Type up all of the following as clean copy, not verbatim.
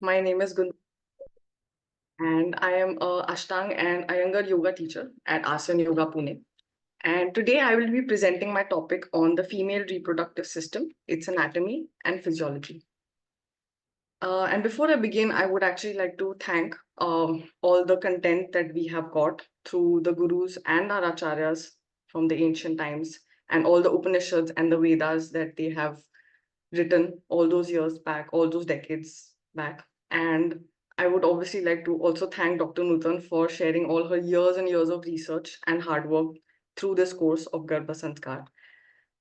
My name is Guntaas, and I am a Ashtang and Iyengar yoga teacher at Asan Yoga Pune. And today I will be presenting my topic on the female reproductive system, its anatomy and physiology. And before I begin, I would actually like to thank all the content that we have got through the gurus and our acharyas from the ancient times, and all the Upanishads and the Vedas that they have written all those years back, all those decades back. And I would obviously like to also thank Dr. Nutan for sharing all her years and years of research and hard work through this course of Garbhasanskar.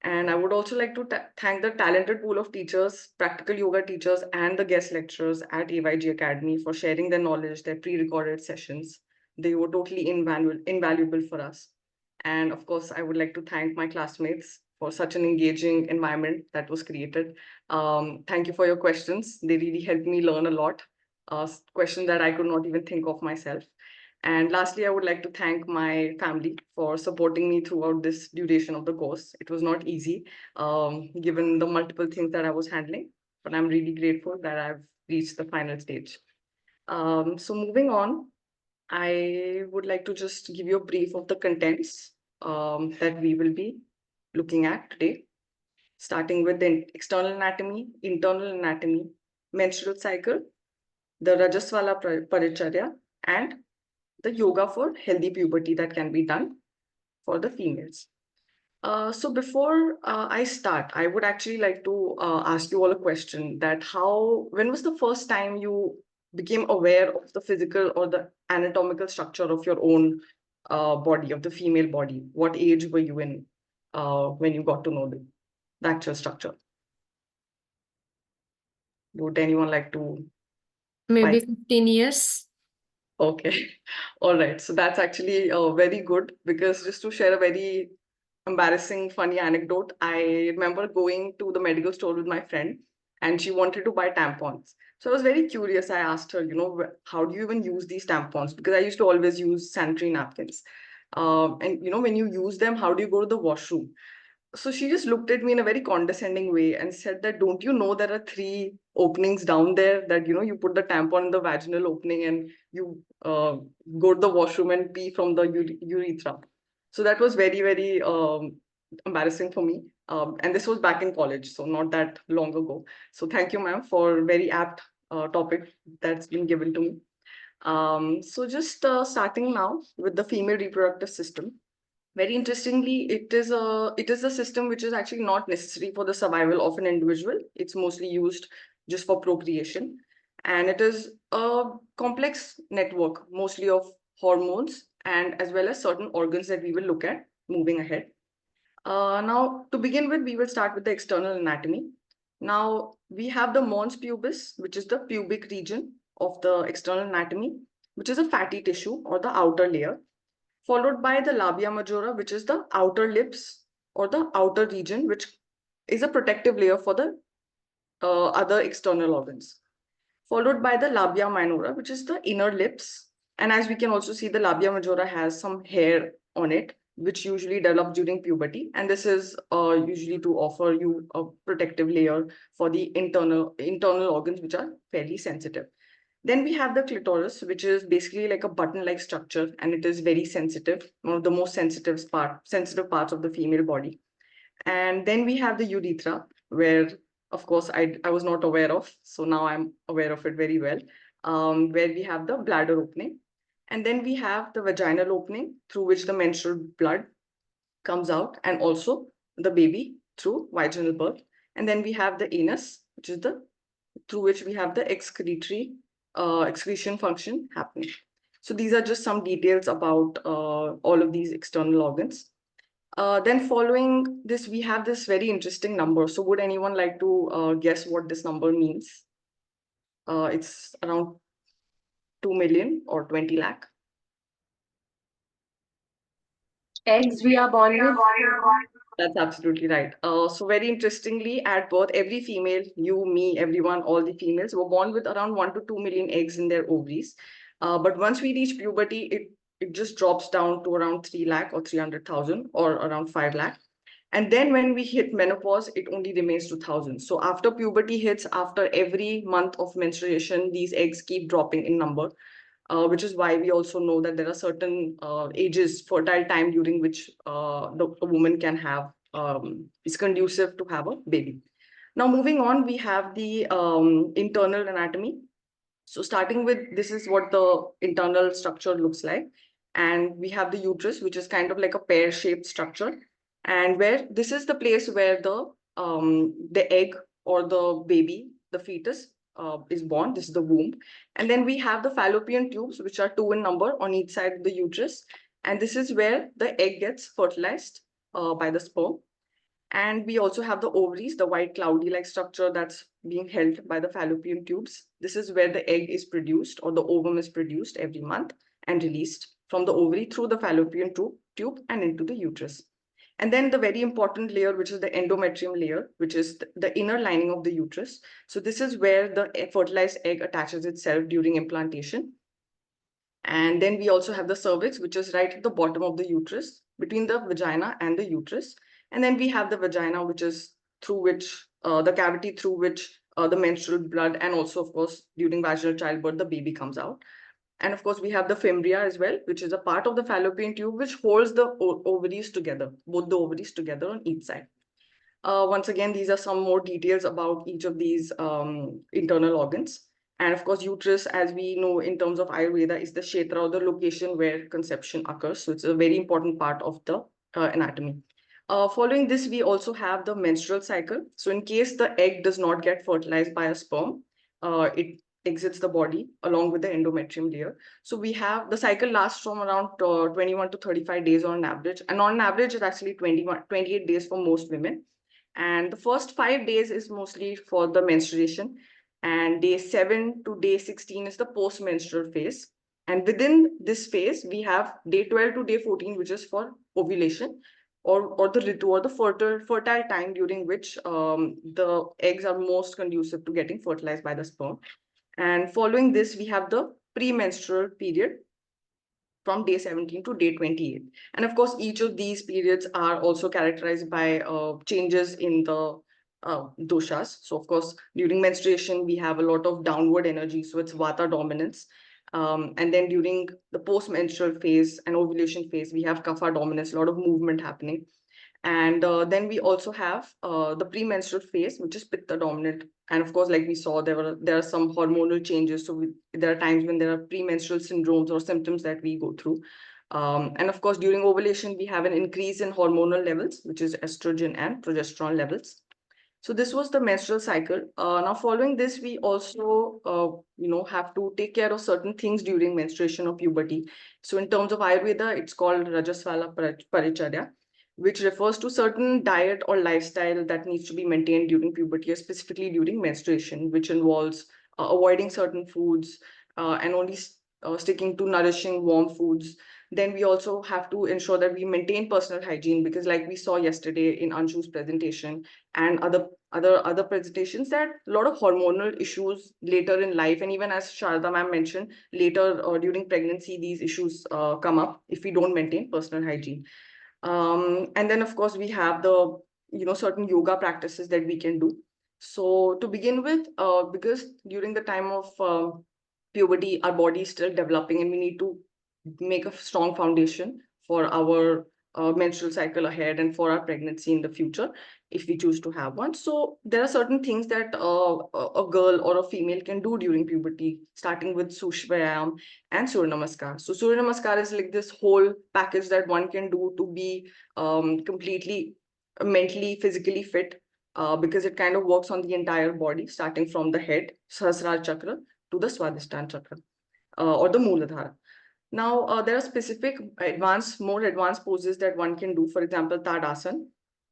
And I would also like to thank the talented pool of teachers, practical yoga teachers, and the guest lecturers at AYG Academy for sharing their knowledge, their pre-recorded sessions. They were totally invaluable for us. And of course, I would like to thank my classmates for such an engaging environment that was created. Thank you for your questions. They really helped me learn a lot, questions that I could not even think of myself. And lastly, I would like to thank my family for supporting me throughout this duration of the course. It was not easy, given the multiple things that I was handling, but I'm really grateful that I've reached the final stage. So moving on, I would like to just give you a brief of the contents that we will be looking at today, starting with the external anatomy, internal anatomy, menstrual cycle, the Rajaswala Paricharya, and the yoga for healthy puberty that can be done for the females. So before I start, I would actually like to ask you all a question that when was the first time you became aware of the physical or the anatomical structure of your own body, of the female body? What age were you in when you got to know the actual structure? Would anyone like to? Maybe 15 years. Okay. All right. So that's actually very good, because just to share a very embarrassing, funny anecdote, I remember going to the medical store with my friend and she wanted to buy tampons. So I was very curious. I asked her, how do you even use these tampons? Because I used to always use sanitary napkins. And, when you use them, how do you go to the washroom? So she just looked at me in a very condescending way and said that, don't you know there are three openings down there that, you put the tampon in the vaginal opening and you go to the washroom and pee from the urethra. So that was very, very embarrassing for me. And this was back in college, so not that long ago. So thank you, ma'am, for very apt topic that's been given to me. So just starting now with the female reproductive system. Very interestingly, it is a system which is actually not necessary for the survival of an individual. It's mostly used just for procreation, and it is a complex network, mostly of hormones and as well as certain organs that we will look at moving ahead. Now, to begin with, we will start with the external anatomy. Now, we have the mons pubis, which is the pubic region of the external anatomy, which is a fatty tissue or the outer layer, followed by the labia majora, which is the outer lips or the outer region, which is a protective layer for the other external organs, followed by the labia minora, which is the inner lips. And as we can also see, the labia majora has some hair on it, which usually develops during puberty. And this is usually to offer you a protective layer for the internal organs, which are fairly sensitive. Then we have the clitoris, which is basically like a button-like structure, and it is very sensitive, one of the most sensitive parts of the female body. And then we have the urethra, where, of course, I was not aware of, so now I'm aware of it very well, where we have the bladder opening. And then we have the vaginal opening through which the menstrual blood comes out, and also the baby through vaginal birth. And then we have the anus, which is the through which we have the excretion function happening. So these are just some details about all of these external organs. Then following this, we have this very interesting number. So would anyone like to guess what this number means? It's around 2 million or 20 lakh. Eggs we are born with. That's absolutely right. So very interestingly, at birth, every female, you, me, everyone, all the females were born with around 1 to 2 million eggs in their ovaries. But once we reach puberty, it just drops down to around 3 lakh or 300,000 or around 5 lakh. And then when we hit menopause, it only remains 2000. So after puberty hits, after every month of menstruation, these eggs keep dropping in number, which is why we also know that there are certain ages, fertile time during which a woman can have, is conducive to have a baby. Now, moving on, we have the internal anatomy. So starting with, this is what the internal structure looks like. And we have the uterus, which is kind of like a pear-shaped structure. And where this is the place where the egg or the baby, the fetus, is born. This is the womb. And then we have the fallopian tubes, which are 2 in number on each side of the uterus. And this is where the egg gets fertilized by the sperm. And we also have the ovaries, the white cloudy-like structure that's being held by the fallopian tubes. This is where the egg is produced, or the ovum is produced every month and released from the ovary through the fallopian tube and into the uterus. And then the very important layer, which is the endometrium layer, which is the inner lining of the uterus. So this is where the fertilized egg attaches itself during implantation. And then we also have the cervix, which is right at the bottom of the uterus, between the vagina and the uterus. And then we have the vagina, which is through which, the cavity through which the menstrual blood, and also, of course, during vaginal childbirth, the baby comes out. And of course, we have the fimbria as well, which is a part of the fallopian tube, which holds the ovaries together, both the ovaries together on each side. Once again, these are some more details about each of these internal organs. And of course, uterus, as we know in terms of Ayurveda, is the kshetra, or the location where conception occurs. So it's a very important part of the anatomy. Following this, we also have the menstrual cycle. So in case the egg does not get fertilized by a sperm, it exits the body along with the endometrium layer. So we have, the cycle lasts from around 21 to 35 days on average. And on average, it's actually 28 days for most women. And the first 5 days is mostly for the menstruation. And day 7 to day 16 is the post-menstrual phase. And within this phase, we have day 12 to day 14, which is for ovulation, or the ritu, or the fertile time during which the eggs are most conducive to getting fertilized by the sperm. And following this, we have the premenstrual period from day 17 to day 28. And of course, each of these periods are also characterized by changes in the doshas. So of course, during menstruation, we have a lot of downward energy. So it's vata dominance. And then during the post-menstrual phase and ovulation phase, we have kapha dominance, a lot of movement happening. And then we also have the premenstrual phase, which is pitta dominant. And of course, like we saw, there are some hormonal changes. So there are times when there are premenstrual syndromes or symptoms that we go through. And of course, during ovulation, we have an increase in hormonal levels, which is estrogen and progesterone levels. So this was the menstrual cycle. Now, following this, we also, have to take care of certain things during menstruation or puberty. So in terms of Ayurveda, it's called Rajasvala Paricharya, which refers to certain diet or lifestyle that needs to be maintained during puberty, or specifically during menstruation, which involves avoiding certain foods and only sticking to nourishing, warm foods. Then we also have to ensure that we maintain personal hygiene, because like we saw yesterday in Anshu's presentation and other presentations, that a lot of hormonal issues later in life, and even as Sharda ma'am mentioned, later during pregnancy, these issues come up if we don't maintain personal hygiene. And then, of course, we have the, certain yoga practices that we can do. So to begin with, because during the time of puberty, our body is still developing, and we need to make a strong foundation for our menstrual cycle ahead and for our pregnancy in the future, if we choose to have one. So there are certain things that a girl or a female can do during puberty, starting with Sush Vyayam and Surya Namaskar. So Surya Namaskar is like this whole package that one can do to be completely mentally, physically fit, because it kind of works on the entire body, starting from the head, Sahasrara Chakra, to the Swadhisthana Chakra, or the Mooladhara. Now, there are specific more advanced poses that one can do. For example, Tadasana,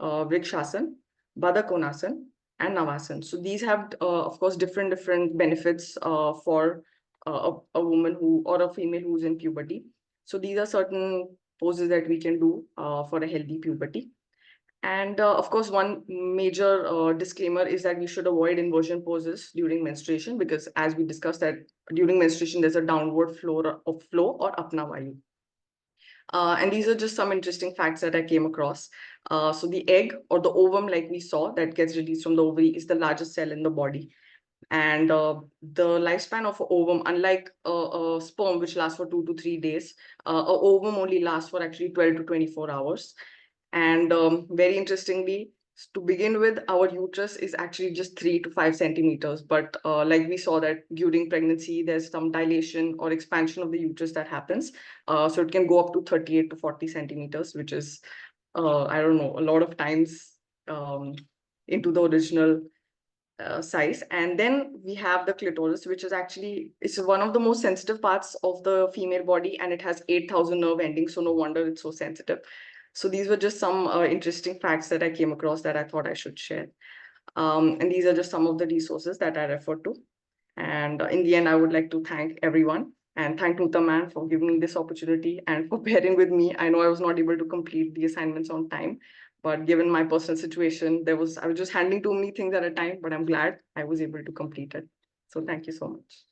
Vrikshasana, Baddha Konasana, and Navasana. So these have, of course, different benefits for a woman or a female who's in puberty. So these are certain poses that we can do for a healthy puberty. And of course, one major disclaimer is that we should avoid inversion poses during menstruation, because as we discussed, that during menstruation, there's a downward flow or apna vayu. And these are just some interesting facts that I came across. So the egg or the ovum, like we saw, that gets released from the ovary is the largest cell in the body. And the lifespan of an ovum, unlike a sperm, which lasts for 2 to 3 days, an ovum only lasts for actually 12 to 24 hours. And very interestingly, to begin with, our uterus is actually just 3 to 5 centimeters. But like we saw that during pregnancy, there's some dilation or expansion of the uterus that happens. So it can go up to 38 to 40 centimeters, which is, I don't know, a lot of times into the original size. And then we have the clitoris, which is actually, it's one of the most sensitive parts of the female body, and it has 8,000 nerve endings. So no wonder it's so sensitive. So these were just some interesting facts that I came across that I thought I should share. And these are just some of the resources that I refer to. And in the end, I would like to thank everyone and thank Nutan ma'am for giving me this opportunity and for bearing with me. I know I was not able to complete the assignments on time, but given my personal situation, I was just handling too many things at a time, but I'm glad I was able to complete it. So thank you so much.